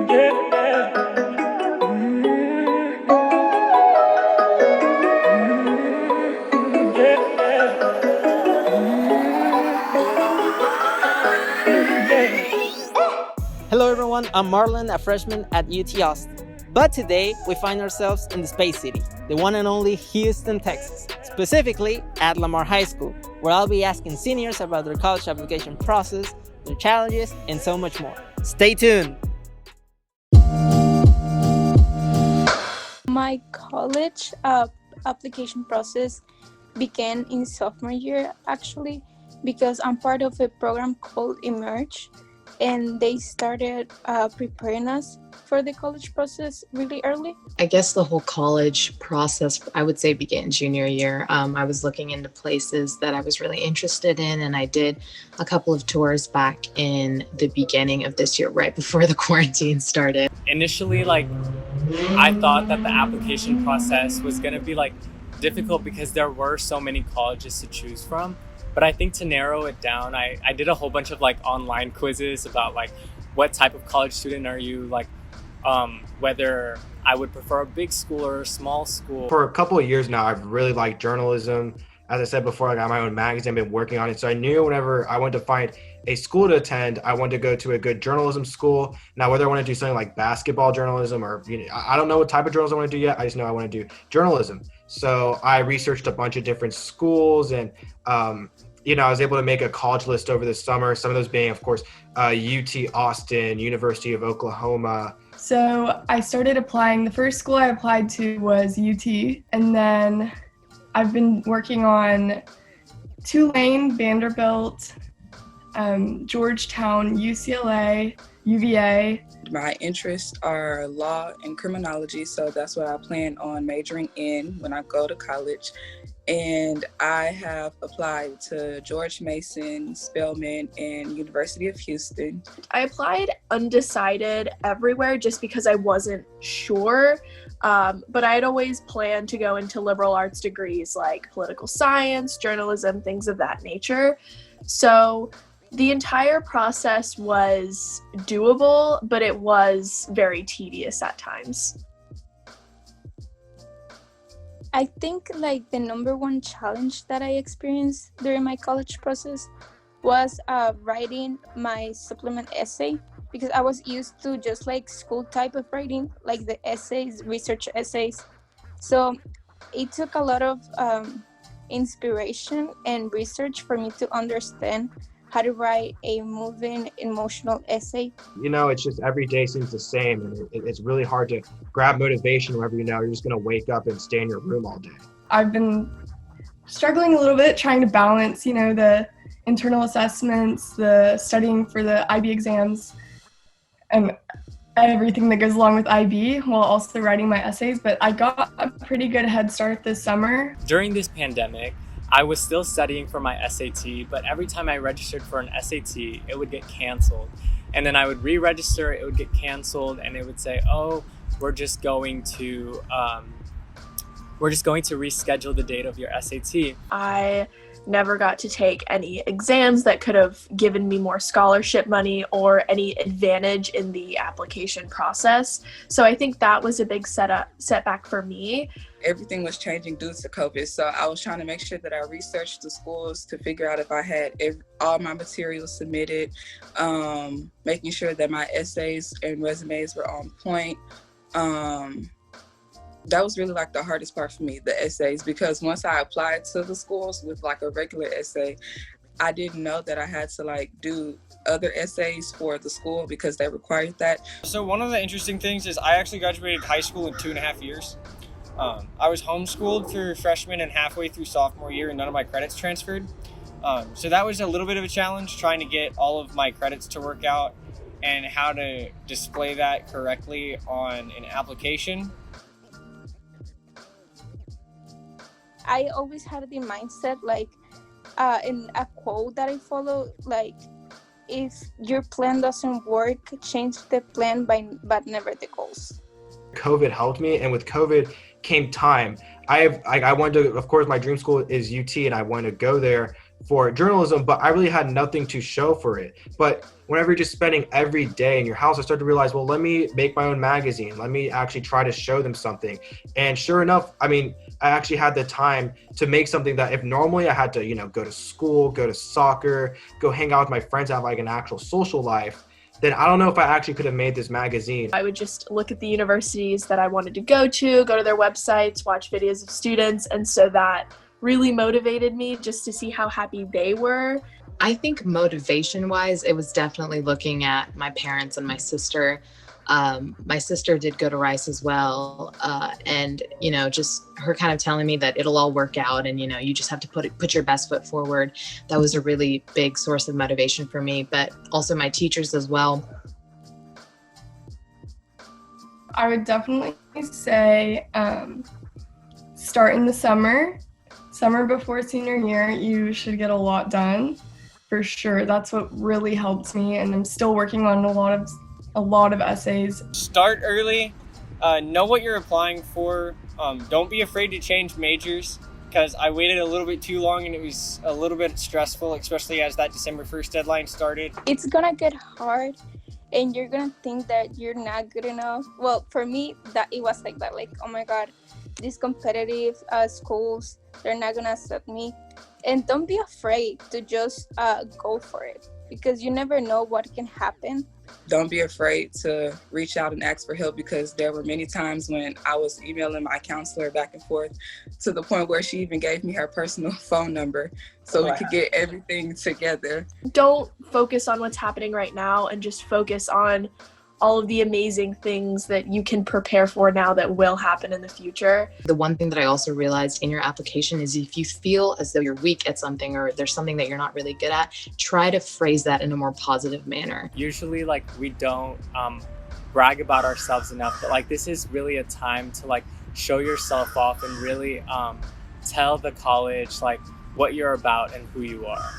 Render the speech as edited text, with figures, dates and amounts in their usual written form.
Hello everyone, I'm Marlon, a freshman at UT Austin. But today we find ourselves in the Space City, the one and only Houston, Texas, specifically at Lamar High School, where I'll be asking seniors about their college application process, their challenges, and so much more. Stay tuned! My college application process began in sophomore year, actually, because I'm part of a program called Emerge, and they started preparing us for the college process really early. I guess the whole college process, I would say, began junior year. I was looking into places that I was really interested in, and I did a couple of tours back in the beginning of this year, right before the quarantine started. Initially, I thought that the application process was going to be difficult because there were so many colleges to choose from. But I think to narrow it down, I did a whole bunch of online quizzes about what type of college student are you, whether I would prefer a big school or a small school. For a couple of years now, I've really liked journalism. As I said before, I got my own magazine, been working on it. So I knew whenever I wanted to find a school to attend, I wanted to go to a good journalism school. Now, whether I want to do something like basketball journalism or, I don't know what type of journalism I want to do yet. I just know I want to do journalism. So I researched a bunch of different schools and, I was able to make a college list over the summer. Some of those being, of course, UT Austin, University of Oklahoma. So I started applying. The first school I applied to was UT, and then I've been working on Tulane, Vanderbilt, Georgetown, UCLA, UVA. My interests are law and criminology, so that's what I plan on majoring in when I go to college. And I have applied to George Mason, Spelman, and University of Houston. I applied undecided everywhere just because I wasn't sure, but I had always planned to go into liberal arts degrees like political science, journalism, things of that nature. So the entire process was doable, but it was very tedious at times. I think the number one challenge that I experienced during my college process was writing my supplement essay, because I was used to just school type of writing, like the essays, research essays. So it took a lot of inspiration and research for me to understand how to write a moving, emotional essay. It's just every day seems the same, and it's really hard to grab motivation whenever you're just going to wake up and stay in your room all day. I've been struggling a little bit trying to balance, the internal assessments, the studying for the IB exams, and everything that goes along with IB while also writing my essays. But I got a pretty good head start this summer. During this pandemic, I was still studying for my SAT, but every time I registered for an SAT, it would get canceled. And then I would re-register, it would get canceled, and it would say, oh, we're just going to reschedule the date of your SAT. I never got to take any exams that could have given me more scholarship money or any advantage in the application process. So I think that was a big setback for me. Everything was changing due to COVID, so I was trying to make sure that I researched the schools to figure out if I had all my materials submitted, making sure that my essays and resumes were on point. That was really the hardest part for me, the essays, because once I applied to the schools with a regular essay, I didn't know that I had to do other essays for the school because they required that. So one of the interesting things is I actually graduated high school in 2.5 years. I was homeschooled through freshman and halfway through sophomore year, and none of my credits transferred. So that was a little bit of a challenge, trying to get all of my credits to work out and how to display that correctly on an application. I always had the mindset, in a quote that I follow, if your plan doesn't work, change the plan but never the goals. COVID helped me, and with COVID came time. I wanted to, of course, my dream school is UT, and I wanted to go there, for journalism, but I really had nothing to show for it. But whenever you're just spending every day in your house, I started to realize, well, let me make my own magazine. Let me actually try to show them something. And sure enough, I mean, I actually had the time to make something that if normally I had to, you know, go to school, go to soccer, go hang out with my friends, have like an actual social life, then I don't know if I actually could have made this magazine. I would just look at the universities that I wanted to go to their websites, watch videos of students, and so that really motivated me just to see how happy they were. I think motivation-wise, it was definitely looking at my parents and my sister. My sister did go to Rice as well, and you know, just her kind of telling me that it'll all work out, and you know, you just have to put your best foot forward. That was a really big source of motivation for me, but also my teachers as well. I would definitely say start in the summer before senior year. You should get a lot done for sure. That's what really helped me, and I'm still working on a lot of essays. Start early, know what you're applying for. Don't be afraid to change majors, because I waited a little bit too long and it was a little bit stressful, especially as that December 1st deadline started. It's gonna get hard and you're gonna think that you're not good enough. Well, for me, that it was like that, like, oh my god, these competitive schools, they're not gonna accept me. And don't be afraid to just go for it, because you never know what can happen. Don't be afraid to reach out and ask for help, because there were many times when I was emailing my counselor back and forth to the point where she even gave me her personal phone number so we could get everything together. Don't focus on what's happening right now and just focus on all of the amazing things that you can prepare for now that will happen in the future. The one thing that I also realized in your application is if you feel as though you're weak at something or there's something that you're not really good at, try to phrase that in a more positive manner. Usually, like, we don't brag about ourselves enough, but like, this is really a time to like show yourself off and really tell the college like what you're about and who you are.